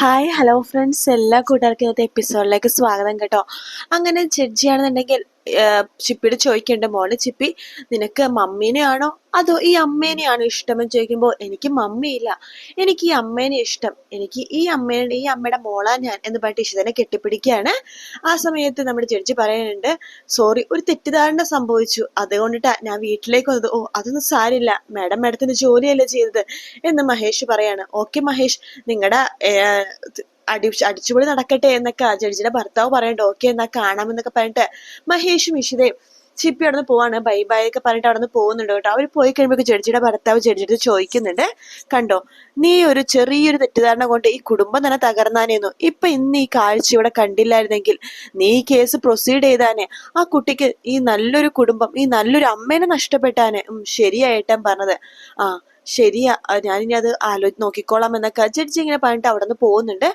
Hi hello friends, എല്ലാ കൂട്ടുകാർക്കും ഇന്നത്തെ എപ്പിസോഡിലേക്ക് സ്വാഗതം കേട്ടോ. അങ്ങനെ ജഡ്ജിയാണെന്നുണ്ടെങ്കിൽ ചിപ്പിയോട് ചോദിക്കേണ്ട, മോള് ചിപ്പി, നിനക്ക് മമ്മീനെയാണോ അതോ ഈ അമ്മേനെയാണോ ഇഷ്ടമെന്ന് ചോദിക്കുമ്പോൾ, എനിക്ക് മമ്മിയില്ല, എനിക്ക് ഈ അമ്മേനെ ഇഷ്ടം, എനിക്ക് ഈ അമ്മയുടെ മോളാ ഞാൻ എന്ന് പറഞ്ഞിട്ട് ഇഷിതനെ കെട്ടിപ്പിടിക്കുകയാണ്. ആ സമയത്ത് നമ്മുടെ ജഡ്ജി പറയുന്നുണ്ട്, സോറി, ഒരു തെറ്റിദ്ധാരണ സംഭവിച്ചു, അതുകൊണ്ടിട്ടാ ഞാൻ വീട്ടിലേക്ക് വന്നത്. ഓ, അതൊന്നും സാരില്ല, മാഡത്തിന് ജോലിയല്ലേ ചെയ്തത് എന്ന് മഹേഷ് പറയാണ്. ഓക്കെ മഹേഷ്, നിങ്ങളുടെ അടിച്ചുപൊളി നടക്കട്ടെ എന്നൊക്കെ ജഡ്ജിയുടെ ഭർത്താവ് പറയണ്ട. ഓക്കെ എന്നാ കാണാമെന്നൊക്കെ പറഞ്ഞിട്ട് മഹേഷും ഇഷിതയും ചിപ്പി അവിടെ നിന്ന് പോവാണ്. ബൈ ബൈ ഒക്കെ പറഞ്ഞിട്ട് അവിടെ നിന്ന് പോകുന്നുണ്ട് കേട്ടോ. അവർ പോയി കഴിയുമ്പോൾ ജഡ്ജിയുടെ ഭർത്താവ് ജഡ്ജിയുടെ ചോദിക്കുന്നുണ്ട്, കണ്ടോ, നീ ഒരു ചെറിയൊരു തെറ്റിദ്ധാരണ കൊണ്ട് ഈ കുടുംബം തന്നെ തകർന്നാനേന്നു. ഇപ്പൊ ഇന്ന് ഈ കാഴ്ച ഇവിടെ കണ്ടില്ലായിരുന്നെങ്കിൽ നീ ഈ കേസ് പ്രൊസീഡ് ചെയ്താനെ. ആ കുട്ടിക്ക് ഈ നല്ലൊരു കുടുംബം, ഈ നല്ലൊരു അമ്മേനെ നഷ്ടപ്പെട്ടാനെ. ശരിയായിട്ടാ പറഞ്ഞത്. ആ ശരിയാ, ഞാനിനി അത് നോക്കിക്കോളാം എന്നൊക്കെ ജഡ്ജി ഇങ്ങനെ പറഞ്ഞിട്ട് അവിടെ നിന്ന് പോകുന്നുണ്ട്.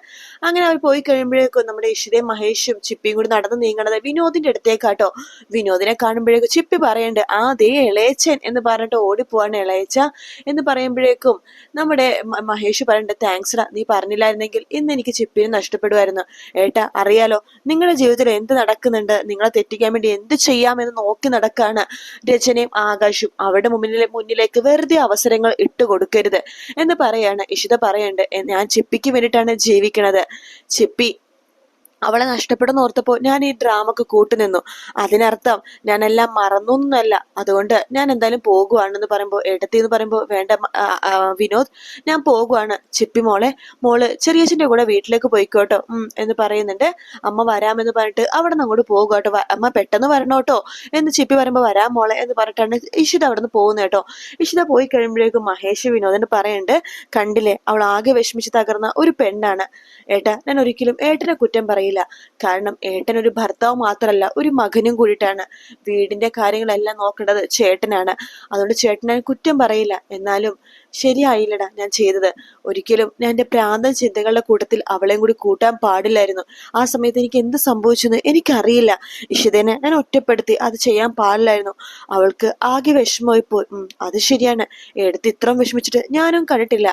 അങ്ങനെ അവർ പോയി കഴിയുമ്പോഴേക്കും നമ്മുടെ ഇഷിതയും മഹേഷും ചിപ്പിയും കൂടി നടന്ന് നീങ്ങണത് വിനോദിന്റെ അടുത്തേക്കാട്ടോ. വിനോദിനെ കാണുമ്പോഴേക്കും ചിപ്പി പറയണ്ട്, ആ ദേ ഇളയച്ചൻ എന്ന് പറഞ്ഞിട്ട് ഓടിപ്പോവാണ്. ഇളയച്ച എന്ന് പറയുമ്പോഴേക്കും നമ്മുടെ മഹേഷ് പറയണ്ട്, താങ്ക്സ് ഡാ, നീ പറഞ്ഞില്ലായിരുന്നെങ്കിൽ ഇന്ന് എനിക്ക് ചിപ്പിനെ നഷ്ടപ്പെടുമായിരുന്നു. ഏട്ടാ അറിയാലോ, നിങ്ങളുടെ ജീവിതത്തിൽ എന്ത് നടക്കുന്നുണ്ട്, നിങ്ങളെ തെറ്റിക്കാൻ വേണ്ടി എന്ത് ചെയ്യാമെന്ന് നോക്കി നടക്കാണ് രചനയും ആകാശും. അവരുടെ മുന്നിലേക്ക് വെറുതെ അവസരങ്ങൾ ഇട്ട് കൊടുക്കരുത് എന്ന് പറയാണ്. ഇഷിത പറയണ്ട്, ഞാൻ ചിപ്പിക്ക് വേണ്ടിയിട്ടാണ് ജീവിക്കണത്. ചിപ്പി അവളെ നഷ്ടപ്പെടുന്ന ഓർത്തപ്പോ ഞാൻ ഈ ഡ്രാമക്ക് കൂട്ടുനിന്നു. അതിനർത്ഥം ഞാനെല്ലാം മറന്നു എന്നല്ല. അതുകൊണ്ട് ഞാൻ എന്തായാലും പോകുവാണെന്ന് പറയുമ്പോ, ഏട്ടത്തി എന്ന് പറയുമ്പോ, വേണ്ട വിനോദ്, ഞാൻ പോകുവാണ്. ചിപ്പി മോള് ചെറിയച്ഛന്റെ കൂടെ വീട്ടിലേക്ക് പോയിക്കോട്ടോ എന്ന് പറയുന്നുണ്ട്. അമ്മ വരാമെന്ന് പറഞ്ഞിട്ട് അവിടെ നിന്ന് അങ്ങോട്ട് പോകുകട്ടോ. അമ്മ പെട്ടെന്ന് വരണോട്ടോ എന്ന് ചിപ്പി പറയുമ്പോ, വരാം മോളെ എന്ന് പറഞ്ഞിട്ടാണ് ഇഷിത അവിടെ നിന്ന് പോകുന്നത് കേട്ടോ. ഇഷിത പോയി കഴിയുമ്പോഴേക്കും മഹേഷ് വിനോദിന് പറയുന്നുണ്ട്, കണ്ടില്ലേ, അവൾ ആകെ വിഷമിച്ച് തകർന്ന ഒരു പെണ്ണാണ്. ഏട്ടാ, ഞാൻ ഒരിക്കലും ഏട്ടനെ കുറ്റം പറയില്ല. കാരണം ഏട്ടൻ ഒരു ഭർത്താവ് മാത്രമല്ല, ഒരു മകനും കൂടിയിട്ടാണ്. വീടിന്റെ കാര്യങ്ങളെല്ലാം നോക്കേണ്ടത് ചേട്ടനാണ്. അതുകൊണ്ട് ചേട്ടനെ കുറ്റം പറയില്ല. എന്നാലും ശരിയായില്ലടാ ഞാൻ ചെയ്തത്. ഒരിക്കലും ഞാൻ എന്റെ പ്രാന്തൻ ചിന്തകളുടെ കൂട്ടത്തിൽ അവളെയും കൂടി കൂട്ടാൻ പാടില്ലായിരുന്നു. ആ സമയത്ത് എനിക്ക് എന്ത് സംഭവിച്ചെന്ന് എനിക്കറിയില്ല. ഇഷിതനെ ഞാൻ ഒറ്റപ്പെടുത്തി, അത് ചെയ്യാൻ പാടില്ലായിരുന്നു. അവൾക്ക് ആകെ വിഷമമായി പോയി. അത് ശരിയാണ്, എടുത്ത് ഇത്രയും വിഷമിച്ചിട്ട് ഞാനും കണ്ടിട്ടില്ല.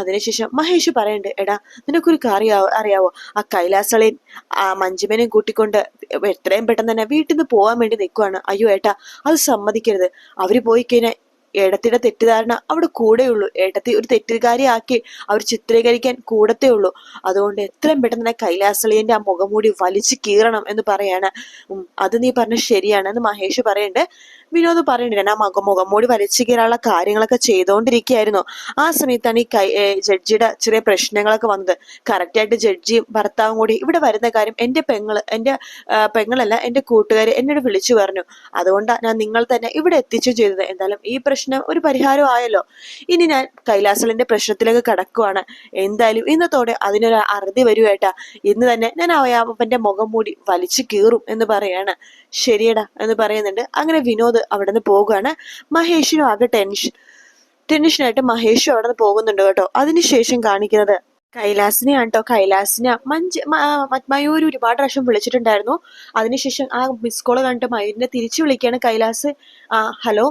അതിനുശേഷം മഹേഷ് പറയണ്ട്, എടാ, നിനക്കൊരു കാര്യം അറിയാവോ, ആ കൈലാസളേൻ ആ മഞ്ജുമനെയും കൂട്ടിക്കൊണ്ട് എത്രയും പെട്ടെന്ന് തന്നെ വീട്ടിൽ നിന്ന് പോകാൻ വേണ്ടി നിൽക്കുവാണ്. അയ്യോ ഏട്ടാ, അത് സമ്മതിക്കരുത്. അവര് പോയി കഴിഞ്ഞാൽ ഏടത്തിയുടെ തെറ്റിദ്ധാരണ അവിടെ കൂടെയുള്ളൂ. ഏട്ടത്തി ഒരു തെറ്റുകാരിയാക്കി അവർ ചിത്രീകരിക്കാൻ കൂടത്തേ ഉള്ളൂ. അതുകൊണ്ട് എത്രയും പെട്ടെന്ന് തന്നെ കൈലാസളിയന്റെ ആ മുഖംമൂടി വലിച്ചു കീറണം എന്ന് പറയാണ്. അത് നീ പറഞ്ഞ ശരിയാണ് എന്ന് മഹേഷ് പറയണ്ട്. വിനോദ് പറയണ്ട്, ഞാൻ ആ മുഖംമൂടി വലിച്ചു കീറാനുള്ള കാര്യങ്ങളൊക്കെ ചെയ്തുകൊണ്ടിരിക്കുകയായിരുന്നു. ആ സമയത്താണ് ഈ ജഡ്ജിയുടെ ചെറിയ പ്രശ്നങ്ങളൊക്കെ വന്നത്. കറക്റ്റായിട്ട് ജഡ്ജിയും ഭർത്താവും കൂടി ഇവിടെ വരുന്ന കാര്യം എന്റെ പെങ്ങളല്ല, എന്റെ കൂട്ടുകാര് എന്നോട് വിളിച്ചു പറഞ്ഞു. അതുകൊണ്ടാണ് ഞാൻ നിങ്ങൾ തന്നെ ഇവിടെ എത്തിച്ചു ചെയ്തത്. എന്തായാലും ഈ പ്രശ്നം ഒരു പരിഹാരം ആയല്ലോ. ഇനി ഞാൻ കൈലാസലിന്റെ പ്രശ്നത്തിലേക്ക് കടക്കുവാണ്. എന്തായാലും ഇന്നത്തോടെ അതിനൊരു അറുതി വരുവേട്ടാ. ഇന്ന് തന്നെ ഞാൻ അവന്റെ മുഖം മൂടി വലിച്ചു കീറും എന്ന് പറയാണ്. ശരിയടാ എന്ന് പറയുന്നുണ്ട്. അങ്ങനെ വിനോദ് അവിടെ നിന്ന് പോകുകയാണ്. മഹേഷിനും ആകെ ടെൻഷനായിട്ട് മഹേഷും അവിടെ നിന്ന് പോകുന്നുണ്ട് കേട്ടോ. അതിനുശേഷം കാണിക്കുന്നത് കൈലാസിനെയാണ് കേട്ടോ. മയൂര് ഒരുപാട് പ്രാവശ്യം വിളിച്ചിട്ടുണ്ടായിരുന്നു. അതിനുശേഷം ആ മിസ് കോള് കണ്ടിട്ട് മയൂരിനെ തിരിച്ചു വിളിക്കുകയാണ് കൈലാസ്. ഹലോ,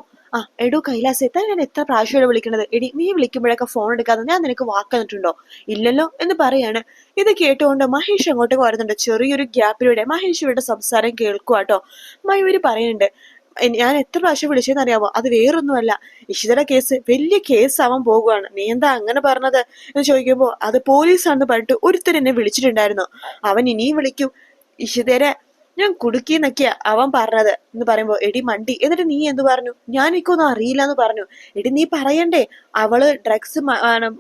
എടോ കൈലാസ്, ഞാൻ എത്ര പ്രാവശ്യമാണ് വിളിക്കണത്. എടി, നീ വിളിക്കുമ്പോഴൊക്കെ ഫോൺ എടുക്കാതെ ഞാൻ നിനക്ക് വാക്ക് തന്നിട്ടുണ്ടോ? ഇല്ലല്ലോ എന്ന് പറയാണ്. ഇത് കേട്ടുകൊണ്ട് മഹേഷ് അങ്ങോട്ടേക്ക് വരുന്നുണ്ട്. ചെറിയൊരു ഗ്യാപ്പിലൂടെ മഹേഷ് ഇവരുടെ സംസാരം കേൾക്കുവാട്ടോ. മയൂര് പറയുന്നുണ്ട്, ഞാൻ എത്ര പ്രാവശ്യം വിളിച്ചെന്ന് അറിയാവോ, അത് വേറൊന്നുമല്ല, ഇഷിതയുടെ കേസ് വലിയ കേസ് ആവാൻ പോകുവാണ്. നീ എന്താ അങ്ങനെ പറഞ്ഞത് എന്ന് ചോദിക്കുമ്പോ, അത് പോലീസാണെന്ന് പറഞ്ഞിട്ട് ഒരുത്തൻ എന്നെ വിളിച്ചിട്ടുണ്ടായിരുന്നു. അവൻ ഇനിയും വിളിക്കും. ഇഷിതരെ ഞാൻ കുടുക്കിന്നൊക്കെയാ അവൻ പറഞ്ഞത് എന്ന് പറയുമ്പോ, എടി മണ്ടി, എന്നിട്ട് നീ എന്ത് പറഞ്ഞു? ഞാൻ എനിക്കൊന്നും അറിയില്ല എന്ന് പറഞ്ഞു. എടി നീ പറയണ്ടേ, അവള് ഡ്രഗ്സ്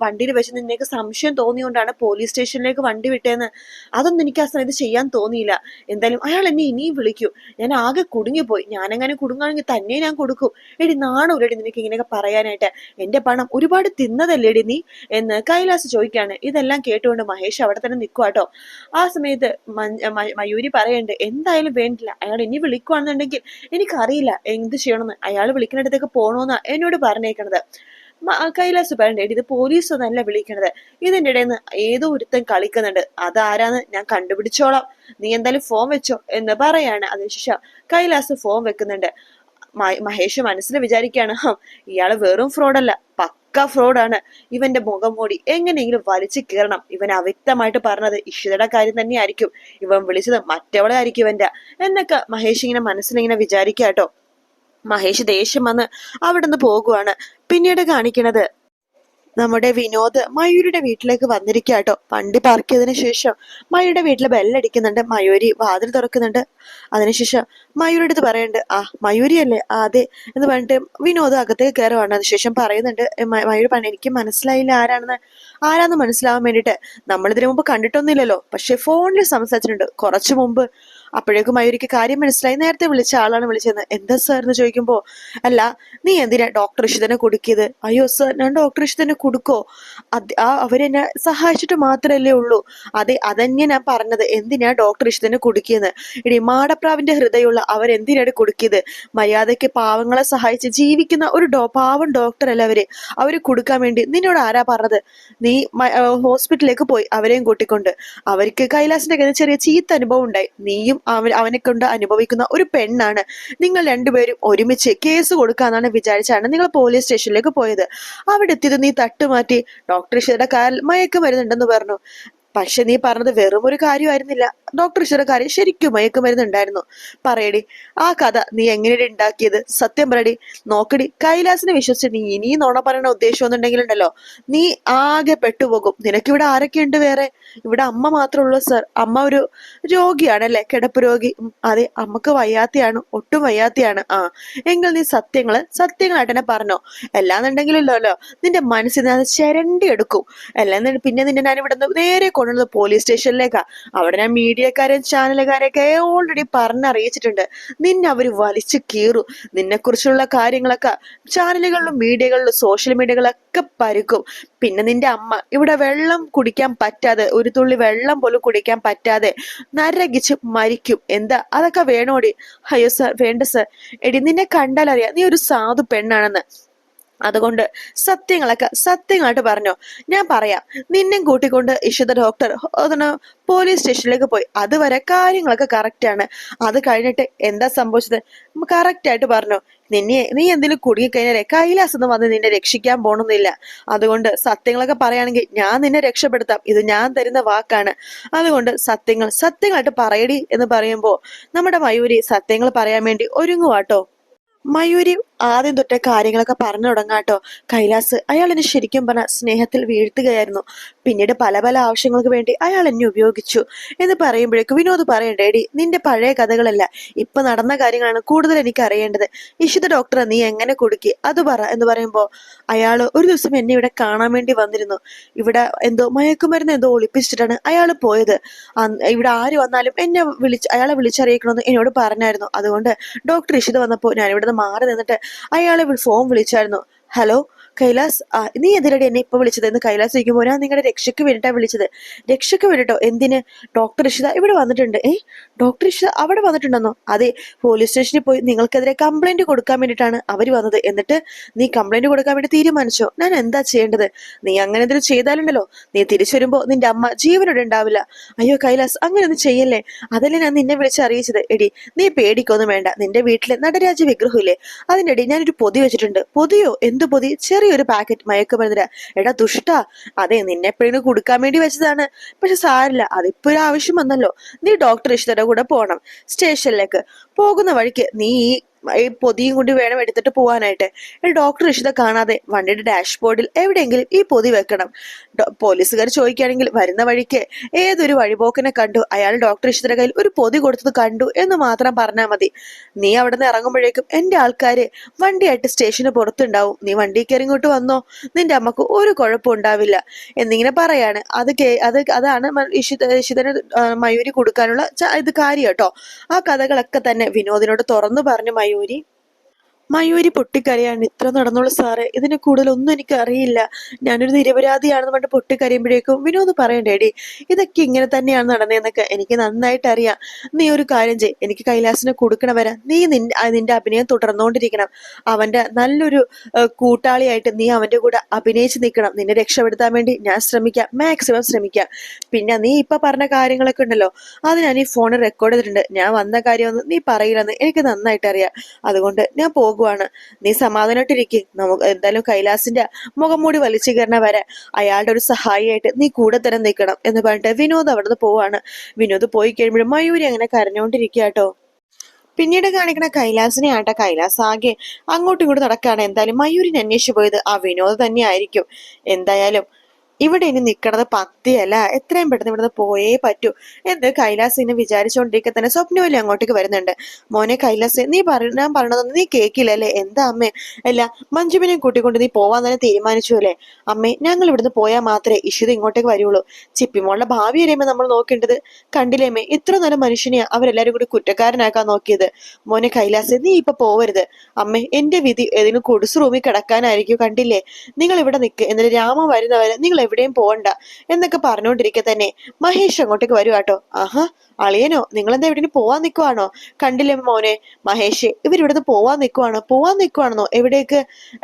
വണ്ടിയിൽ വെച്ച് നിനക്ക് സംശയം തോന്നിയോണ്ടാണ് പോലീസ് സ്റ്റേഷനിലേക്ക് വണ്ടി വിട്ടേന്ന്. അതൊന്നും എനിക്ക് ആ സമയത്ത് ചെയ്യാൻ തോന്നിയില്ല. എന്തായാലും അയാൾ എന്നെ ഇനിയും വിളിക്കും. ഞാൻ ആകെ കുടുങ്ങിപ്പോയി. ഞാനെങ്ങനെ കുടുങ്ങുകയാണെങ്കിൽ തന്നെ ഞാൻ കൊടുക്കും. എടി നാണൂലടി നിനക്ക് ഇങ്ങനെയൊക്കെ പറയാനായിട്ട്? എന്റെ പണം ഒരുപാട് തിന്നതല്ലേടി നീ എന്ന് കൈലാസ് ചോദിക്കാണ്. ഇതെല്ലാം കേട്ടുകൊണ്ട് മഹേഷ് അവിടെ തന്നെ നിൽക്കുവാട്ടോ. ആ സമയത്ത് മയൂരി പറയണ്ട്, എന്തായാലും വേണ്ടില്ല, അയാൾ ഇനി വിളിക്കുവാണെന്നുണ്ടെങ്കിൽ എനിക്കറിയില്ല എന്ത് ചെയ്യണമെന്ന്. അയാൾ വിളിക്കുന്നിടത്തേക്ക് പോണോന്നാ എന്നോട് പറഞ്ഞേക്കണത്. കൈലാസ് പറയണ്ടേ, ഇത് പോലീസ് ഒന്നല്ല വിളിക്കണത്, ഇതിന്റെ ഇടയിൽ നിന്ന് ഏതോ ഒരുത്തൻ കളിക്കുന്നുണ്ട്, അതാരാന്ന് ഞാൻ കണ്ടുപിടിച്ചോളാം, നീ എന്തായാലും ഫോൺ വെച്ചോ എന്ന് പറയാണ്. അതിനുശേഷം കൈലാസ് ഫോൺ വെക്കുന്നുണ്ട്. മഹേഷ് മനസ്സിൽ വിചാരിക്കുകയാണ്, ഇയാള് വെറും ഫ്രോഡല്ല, പക്ക ഫ്രോഡാണ്. ഇവന്റെ മുഖം മൂടി എങ്ങനെയെങ്കിലും വലിച്ചു കീറണം. ഇവൻ അവ്യക്തമായിട്ട് പറഞ്ഞത് ഇഷിതയുടെ കാര്യം തന്നെയായിരിക്കും. ഇവൻ വിളിച്ചത് മറ്റവളെ ആയിരിക്കും ഇവന്റെ എന്നൊക്കെ മഹേഷ് ഇങ്ങനെ മനസ്സിലിങ്ങനെ വിചാരിക്കാട്ടോ. മഹേഷ് ദേഷ്യം വന്ന് അവിടുന്ന് പോകുവാണ്. പിന്നീട് കാണിക്കണത് നമ്മുടെ വിനോദ് മയൂരിയുടെ വീട്ടിലേക്ക് വന്നിരിക്കാട്ടോ. വണ്ടി പാർക്ക് ചെയ്തതിനു ശേഷം മയൂരിയുടെ വീട്ടിൽ ബെല്ലടിക്കുന്നുണ്ട്. മയൂരി വാതിൽ തുറക്കുന്നുണ്ട്. അതിനുശേഷം മയൂരിയുടെ അടുത്ത് പറയുന്നുണ്ട്, ആ മയൂരി അല്ലേ? ആ അതെ എന്ന് പറഞ്ഞിട്ട് വിനോദ് അകത്തേക്ക് കയറുവാണ്. അതിനുശേഷം പറയുന്നുണ്ട്, മയൂരി പറഞ്ഞു, എനിക്ക് മനസ്സിലായില്ല ആരാന്ന് മനസ്സിലാവാൻ വേണ്ടിട്ട്. നമ്മളിതിനു മുമ്പ് കണ്ടിട്ടൊന്നുമില്ലല്ലോ, പക്ഷെ ഫോണിൽ സംസാരിച്ചിട്ടുണ്ട് കുറച്ചു മുമ്പ്. അപ്പോഴേക്കും മയൂരിക്ക് കാര്യം മനസ്സിലായി. നേരത്തെ വിളിച്ച ആളാണ് വിളിച്ചതെന്ന്. എന്താ സാർ എന്ന് ചോദിക്കുമ്പോ, അല്ല നീ എന്തിനാ ഡോക്ടർ ഇഷിതനെ കുടുക്കിയത്? അയ്യോ സാർ, ഞാൻ ഡോക്ടർ ഇഷിതനെ കുടുക്കോ? അവരെന്നെ സഹായിച്ചിട്ട് മാത്രല്ലേ ഉള്ളൂ. അതെ, അതന്നെ ഞാൻ പറഞ്ഞത്. എന്തിനാ ഡോക്ടർ ഇഷിതനെ കുടുക്കിയെന്ന്. ഇനി മാടപ്രാവിന്റെ ഹൃദയമുള്ള അവരെന്തിനാണ് കുടുക്കിയത്? മര്യാദയ്ക്ക് പാവങ്ങളെ സഹായിച്ച് ജീവിക്കുന്ന ഒരു പാവം ഡോക്ടർ അല്ല അവര് കൊടുക്കാൻ വേണ്ടി നിന്നോട് ആരാ പറഞ്ഞത്? നീ ഹോസ്പിറ്റലിലേക്ക് പോയി അവരെയും കൂട്ടിക്കൊണ്ട്. അവർക്ക് കൈലാസിന്റെ കയ്യിൽ ചെറിയ ചീത്ത അനുഭവം ഉണ്ടായി. നീയും അവനെ കൊണ്ട് അനുഭവിക്കുന്ന ഒരു പെണ്ണാണ്. നിങ്ങൾ രണ്ടുപേരും ഒരുമിച്ച് കേസ് കൊടുക്കാന്നാണ് വിചാരിച്ചാണ് നിങ്ങൾ പോലീസ് സ്റ്റേഷനിലേക്ക് പോയത്. അവിടെ എത്തിയത് നീ തട്ടുമാറ്റി ഡോക്ടർ ഇഷിതയുടെ കാറിൽ മയക്കുമരുന്നുണ്ടെന്ന് പറഞ്ഞു. പക്ഷെ നീ പറഞ്ഞത് വെറും ഒരു കാര്യമായിരുന്നില്ല. ഡോക്ടർ ഇഷിതയുടെ കാര്യം ശരിക്കും മയക്കുമരുന്നുണ്ടായിരുന്നു. പറയടി, ആ കഥ നീ എങ്ങനെയാണ് ഉണ്ടാക്കിയത്? സത്യം പറയടി. നോക്കടി, കൈലാസിനെ വിശ്വസിച്ച് നീ ഇനിയും നോണ പറയണ ഉദ്ദേശം ഒന്നുണ്ടെങ്കിലുണ്ടല്ലോ, നീ ആകെ പെട്ടുപോകും. നിനക്കിവിടെ ആരൊക്കെയുണ്ട് വേറെ? ഇവിടെ അമ്മ മാത്രമേ ഉള്ളൂ സർ. അമ്മ ഒരു രോഗിയാണല്ലേ, കിടപ്പ് രോഗി. അതെ, അമ്മക്ക് വയ്യാത്തയാണ്, ഒട്ടും വയ്യാത്തയാണ്. ആ എങ്കിൽ നീ സത്യങ്ങളായിട്ട് തന്നെ പറഞ്ഞോ. എല്ലാന്നുണ്ടെങ്കിലല്ലോ നിന്റെ മനസ്സിൽ നിന്ന് അത് ചിരണ്ടി എടുക്കും. അല്ലാന്ന് പിന്നെ നിന്നെ ഞാൻ ഇവിടെ നേരെ കൊണ്ടുവന്നത് പോലീസ് സ്റ്റേഷനിലേക്കാ. അവിടെ ഞാൻ മീഡിയക്കാരെയും ചാനലുകാരെയൊക്കെ ഓൾറെഡി പറഞ്ഞറിയിച്ചിട്ടുണ്ട്. നിന്നെ അവര് വലിച്ചു കീറും. നിന്നെ കുറിച്ചുള്ള കാര്യങ്ങളൊക്കെ ചാനലുകളിലും മീഡിയകളിലും സോഷ്യൽ മീഡിയകളൊക്കെ പരുക്കും. പിന്നെ നിന്റെ അമ്മ ഇവിടെ വെള്ളം കുടിക്കാൻ പറ്റാതെ, ഒരു തുള്ളി വെള്ളം പോലും കുടിക്കാൻ പറ്റാതെ നരകിച്ച് മരിക്കും. എന്താ അതൊക്കെ വേണോടി? അയ്യോ സർ, വേണ്ട സർ. എടി, നിന്നെ കണ്ടാലറിയാം നീ ഒരു സാധു പെണ്ണാണെന്ന്. അതുകൊണ്ട് സത്യങ്ങളായിട്ട് പറഞ്ഞോ. ഞാൻ പറയാം. നിന്നെ കൂട്ടിക്കൊണ്ട് ഇഷിത ഡോക്ടർ പോലീസ് സ്റ്റേഷനിലേക്ക് പോയി. അതുവരെ കാര്യങ്ങളൊക്കെ കറക്റ്റ് ആണ്. അത് കഴിഞ്ഞിട്ട് എന്താ സംഭവിച്ചത് കറക്റ്റ് ആയിട്ട് പറഞ്ഞോ. നീ എന്തെങ്കിലും കുടുങ്ങിക്കഴിഞ്ഞാലേ കൈലാസ് എന്ന് വന്ന് നിന്നെ രക്ഷിക്കാൻ പോണമെന്നില്ല. അതുകൊണ്ട് സത്യങ്ങളൊക്കെ പറയുകയാണെങ്കിൽ ഞാൻ നിന്നെ രക്ഷപ്പെടുത്താം. ഇത് ഞാൻ തരുന്ന വാക്കാണ്. അതുകൊണ്ട് സത്യങ്ങളായിട്ട് പറയടി എന്ന് പറയുമ്പോ നമ്മുടെ മയൂരി സത്യങ്ങൾ പറയാൻ വേണ്ടി ഒരുങ്ങുവാട്ടോ. മയൂരി ആദ്യം തൊട്ടേ കാര്യങ്ങളൊക്കെ പറഞ്ഞു തുടങ്ങാട്ടോ. കൈലാസ് അയാൾ എന്നെ ശരിക്കും പറഞ്ഞ സ്നേഹത്തിൽ വീഴ്ത്തുകയായിരുന്നു. പിന്നീട് പല പല ആവശ്യങ്ങൾക്ക് വേണ്ടി അയാൾ എന്നെ ഉപയോഗിച്ചു എന്ന് പറയുമ്പോഴേക്കും വിനോദ് പറയണ്ടേടി, നിന്റെ പഴയ കഥകളല്ല, ഇപ്പൊ നടന്ന കാര്യങ്ങളാണ് കൂടുതൽ എനിക്ക് അറിയേണ്ടത്. ഇഷിത ഡോക്ടറെ നീ എങ്ങനെ കുടുക്കി അത് പറ എന്ന് പറയുമ്പോ, അയാള് ഒരു ദിവസം എന്നെ ഇവിടെ കാണാൻ വേണ്ടി വന്നിരുന്നു. ഇവിടെ എന്തോ മയക്കുമരുന്ന് എന്തോ ഒളിപ്പിച്ചിട്ടാണ് അയാള് പോയത്. ഇവിടെ ആര് വന്നാലും അയാളെ വിളിച്ചറിയിക്കണമെന്ന് എന്നോട് പറഞ്ഞായിരുന്നു. അതുകൊണ്ട് ഡോക്ടർ ഇഷിത വന്നപ്പോ ഞാൻ ഇവിടെ മാറി നിന്നിട്ട് അയാളെ ഫോൺ വിളിച്ചായിരുന്നു. ഹലോ കൈലാസ്, നീ എന്തിനടി എന്നെ ഇപ്പൊ വിളിച്ചത് എന്ന് കൈലാസ് ചോദിക്കുമ്പോൾ, ഞാൻ നിങ്ങളുടെ രക്ഷയ്ക്ക് വേണ്ടിയിട്ടാ വിളിച്ചത്. രക്ഷയ്ക്ക് വേണ്ടിട്ടോ? എന്തിന്? ഡോക്ടർ ഇഷിത ഇവിടെ വന്നിട്ടുണ്ട്. ഡോക്ടർ ഇഷിത അവിടെ വന്നിട്ടുണ്ടെന്നോ? അതെ, പോലീസ് സ്റ്റേഷനിൽ പോയി നിങ്ങൾക്കെതിരെ കംപ്ലൈന്റ് കൊടുക്കാൻ വേണ്ടിയിട്ടാണ് അവര് വന്നത്. എന്നിട്ട് നീ കംപ്ലൈന്റ് കൊടുക്കാൻ വേണ്ടി തീരുമാനിച്ചോ? ഞാൻ എന്താ ചെയ്യേണ്ടത്? നീ അങ്ങനെ എന്തെങ്കിലും ചെയ്താലുണ്ടല്ലോ, നീ തിരിച്ചു വരുമ്പോ നിന്റെ അമ്മ ജീവനോടെ ഉണ്ടാവില്ല. അയ്യോ കൈലാസ്, അങ്ങനെ ഒന്നും ചെയ്യല്ലേ. അതല്ലേ ഞാൻ നിന്നെ വിളിച്ച് അറിയിച്ചത്. എടി, നീ പേടിക്കൊന്നും വേണ്ട. നിന്റെ വീട്ടിലെ നടരാജ വിഗ്രഹമില്ലേ, അതിന്റെ ഇടയിൽ ഞാനൊരു പൊതി വെച്ചിട്ടുണ്ട്. പൊതിയോ? എന്ത് പൊതി? ചെറിയൊരു പാക്കറ്റ് മയക്കുമരുന്നിന്. എടാ ദുഷ്ടാ, അതെ നിന്നെ എപ്പോഴും കൊടുക്കാൻ വേണ്ടി വെച്ചതാണ്. പക്ഷെ സാരില്ല, അതിപ്പോ ഒരു ആവശ്യം വന്നല്ലോ. നീ ഡോക്ടർ ഇഷിതയുടെ കൂടെ പോകണം. സ്റ്റേഷനിലേക്ക് പോകുന്ന വഴിക്ക് നീ ഈ പൊതിയും കൊണ്ട് വേണം എടുത്തിട്ട് പോവാനായിട്ട്. ഡോക്ടർ ഇഷിത കാണാതെ വണ്ടിയുടെ ഡാഷ്ബോർഡിൽ എവിടെയെങ്കിലും ഈ പൊതി വെക്കണം. പോലീസുകാർ ചോദിക്കുകയാണെങ്കിൽ വരുന്ന വഴിക്ക് ഏതൊരു വഴിപോക്കനെ കണ്ടു അയാൾ ഡോക്ടർ ഇഷിതയുടെ കയ്യിൽ ഒരു പൊതി കൊടുത്തത് കണ്ടു എന്ന് മാത്രം പറഞ്ഞാൽ മതി. നീ അവിടെ നിന്ന് ഇറങ്ങുമ്പോഴേക്കും എന്റെ ആൾക്കാര് വണ്ടിയായിട്ട് സ്റ്റേഷന് പുറത്തുണ്ടാവും. നീ വണ്ടി കയറി ഇങ്ങോട്ട് വന്നോ, നിന്റെ അമ്മക്ക് ഒരു കുഴപ്പം ഉണ്ടാവില്ല എന്നിങ്ങനെ പറയാണ്. അതാണ് ഇഷിതന് മയൂരി കൊടുക്കാനുള്ള ഇത് കാര്യം കേട്ടോ. ആ കഥകളൊക്കെ തന്നെ വിനോദിനോട് തുറന്നു പറഞ്ഞു മയൂരി പൊട്ടിക്കരയാണ്. ഇത്ര നടന്നോളൂ സാറേ, ഇതിനെ കൂടുതലൊന്നും എനിക്ക് അറിയില്ല, ഞാനൊരു നിരപരാധിയാണെന്ന് പറഞ്ഞിട്ട് പൊട്ടിക്കരയുമ്പോഴേക്കും വിനോദ് പറയണ്ടേടി, ഇതൊക്കെ ഇങ്ങനെ തന്നെയാണ് നടന്നതെന്നൊക്കെ എനിക്ക് നന്നായിട്ട് അറിയാം. നീ ഒരു കാര്യം ചെയ്, എനിക്ക് കൈലാസിനെ കൊടുക്കണ വരെ നീ നിന്റെ അഭിനയം തുടർന്നുകൊണ്ടിരിക്കണം. അവന്റെ നല്ലൊരു കൂട്ടാളിയായിട്ട് നീ അവന്റെ കൂടെ അഭിനയിച്ച് നിൽക്കണം. നിന്നെ രക്ഷപ്പെടുത്താൻ വേണ്ടി ഞാൻ ശ്രമിക്കാം, മാക്സിമം ശ്രമിക്കാം. പിന്നെ നീ ഇപ്പൊ പറഞ്ഞ കാര്യങ്ങളൊക്കെ ഉണ്ടല്ലോ, അത് ഞാൻ ഈ ഫോണിൽ റെക്കോർഡ് ചെയ്തിട്ടുണ്ട്. ഞാൻ വന്ന കാര്യമൊന്നും നീ പറയില്ലെന്ന് എനിക്ക് നന്നായിട്ട് അറിയാം. അതുകൊണ്ട് ഞാൻ പോകുവാണ്. നീ സമാധാനമായിട്ടിരിക്കെ. നമുക്ക് എന്തായാലും കൈലാസിന്റെ മുഖംമൂടി വലിച്ചു കയറണ വരെ അയാളുടെ ഒരു സഹായിയായിട്ട് നീ കൂടെ തന്നെ നിൽക്കണം എന്ന് പറഞ്ഞിട്ട് വിനോദ് അവിടുന്ന് പോവാണ്. വിനോദ് പോയി കഴിയുമ്പോഴും മയൂരി അങ്ങനെ കരഞ്ഞോണ്ടിരിക്കാട്ടോ. പിന്നീട് കാണിക്കണ കൈലാസിനെ ആട്ടെ. കൈലാസ് ആകെ അങ്ങോട്ടും ഇങ്ങോട്ടും നടക്കാണ്. എന്തായാലും മയൂരിനെ അന്വേഷിച്ചു പോയത് ആ വിനോദ് തന്നെ ആയിരിക്കും. എന്തായാലും ഇവിടെ ഇനി നിക്കണത് പത്തിയല്ല, എത്രയും പെട്ടെന്ന് ഇവിടുന്ന് പോയേ പറ്റൂ എന്ന് കൈലാസ് ഇങ്ങനെ വിചാരിച്ചുകൊണ്ടിരിക്കെ തന്നെ സ്വപ്നവല്ലി അങ്ങോട്ടേക്ക് വരുന്നുണ്ട്. മോനെ കൈലാസ്, ഞാൻ പറയണതൊന്നും നീ കേക്കില്ലല്ലേ? എന്താ അമ്മേ? അല്ല, മഞ്ജുവിനെയും കൂട്ടിക്കൊണ്ട് നീ പോവാൻ തന്നെ തീരുമാനിച്ചു അല്ലേ? അമ്മേ, ഞങ്ങൾ ഇവിടുന്ന് പോയാൽ മാത്രമേ ഇഷിത ഇങ്ങോട്ടേക്ക് വരുള്ളൂ. ചിപ്പിമോളുടെ ഭാവി അറിയുമ്പോ നമ്മൾ നോക്കേണ്ടത്. കണ്ടില്ലേ അമ്മേ, ഇത്ര നല്ല മനുഷ്യനെയാ അവരെല്ലാരും കൂടി കുറ്റക്കാരനാക്കാൻ നോക്കിയത്. മോനെ കൈലാസ്, നീ ഇപ്പൊ പോവരുത്. അമ്മേ, എന്റെ വിധി ഏതെങ്കിലും കുടിസ് റൂമിൽ കിടക്കാനായിരിക്കും. കണ്ടില്ലേ, നിങ്ങൾ ഇവിടെ നിൽക്ക്, എന്നിട്ട് രാമ വരുന്നവരെ നിങ്ങൾ എവിടെയും പോകണ്ട എന്നൊക്കെ പറഞ്ഞുകൊണ്ടിരിക്കെ തന്നെ മഹേഷ് അങ്ങോട്ടേക്ക് വരുവാട്ടോ. ആഹാ, അളിയനോ, നിങ്ങളെന്താ എവിടെ പോവാൻ നിൽക്കുവാണോ? കണ്ടില്ലേ മോനെ മഹേഷ്, ഇവരിവിടുന്ന് പോവാൻ നിൽക്കുവാണെന്നോ? എവിടേക്ക്?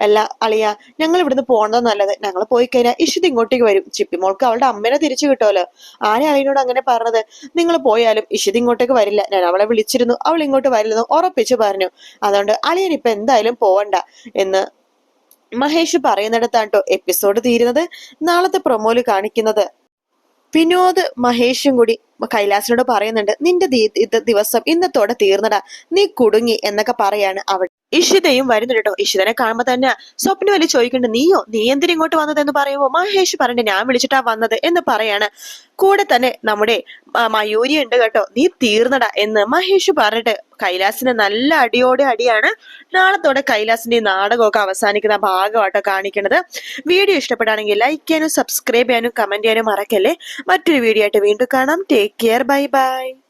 അല്ല അളിയ, ഞങ്ങൾ ഇവിടുന്ന് പോകണതോ നല്ലത്. ഞങ്ങൾ പോയി കഴിഞ്ഞാൽ ഇഷിത ഇങ്ങോട്ടേക്ക് വരും. ചിപ്പിമോൾക്ക് അവളുടെ അമ്മേനെ തിരിച്ചു കിട്ടുമല്ലോ. ആരെ അളിയനോട് അങ്ങനെ പറഞ്ഞത്? നിങ്ങൾ പോയാലും ഇഷിത ഇങ്ങോട്ടേക്ക് വരില്ല. ഞാൻ അവളെ വിളിച്ചിരുന്നു, അവൾ ഇങ്ങോട്ട് വരില്ലെന്ന് ഉറപ്പിച്ചു പറഞ്ഞു. അതുകൊണ്ട് അളിയൻ ഇപ്പൊ എന്തായാലും പോവണ്ട എന്ന് മഹേഷ് പറയുന്നിടത്താട്ടോ എപ്പിസോഡ് തീരുന്നത്. നാളത്തെ പ്രൊമോയില് കാണിക്കുന്നത് വിനോദ് മഹേഷും കൂടി കൈലാസിനോട് പറയുന്നുണ്ട്, നിന്റെ ദിവസം ഇന്നത്തോടെ തീർന്നടാ, നീ കുടുങ്ങി എന്നൊക്കെ പറയാണ്. അവിടെ ഇഷിതയും വരുന്നുണ്ട് കേട്ടോ. ഇഷിതനെ കാണുമ്പോ തന്നെ സ്വപ്നവല്ലി ചോദിക്കുന്നുണ്ട്, നീ എന്തിനാ ഇങ്ങോട്ട് വന്നതെന്ന് പറയുമ്പോ മഹേഷ് പറഞ്ഞിട്ട് ഞാൻ വിളിച്ചിട്ടാ വന്നത് എന്ന് പറയാണ്. കൂടെ തന്നെ നമ്മുടെ മയൂരി ഉണ്ട് കേട്ടോ. നീ തീർന്നടാ എന്ന് മഹേഷ് പറഞ്ഞിട്ട് കൈലാസിന് നല്ല അടിയാണ്. നാളത്തോടെ കൈലാസിന്റെ നാടകമൊക്കെ അവസാനിക്കുന്ന ഭാഗമാട്ടോ കാണിക്കുന്നത്. വീഡിയോ ഇഷ്ടപ്പെടുകയാണെങ്കിൽ ലൈക്ക് ചെയ്യാനും സബ്സ്ക്രൈബ് ചെയ്യാനും കമന്റ് ചെയ്യാനും മറക്കല്ലേ. മറ്റൊരു വീഡിയോ ആയിട്ട് വീണ്ടും കാണാം. Take care, bye bye.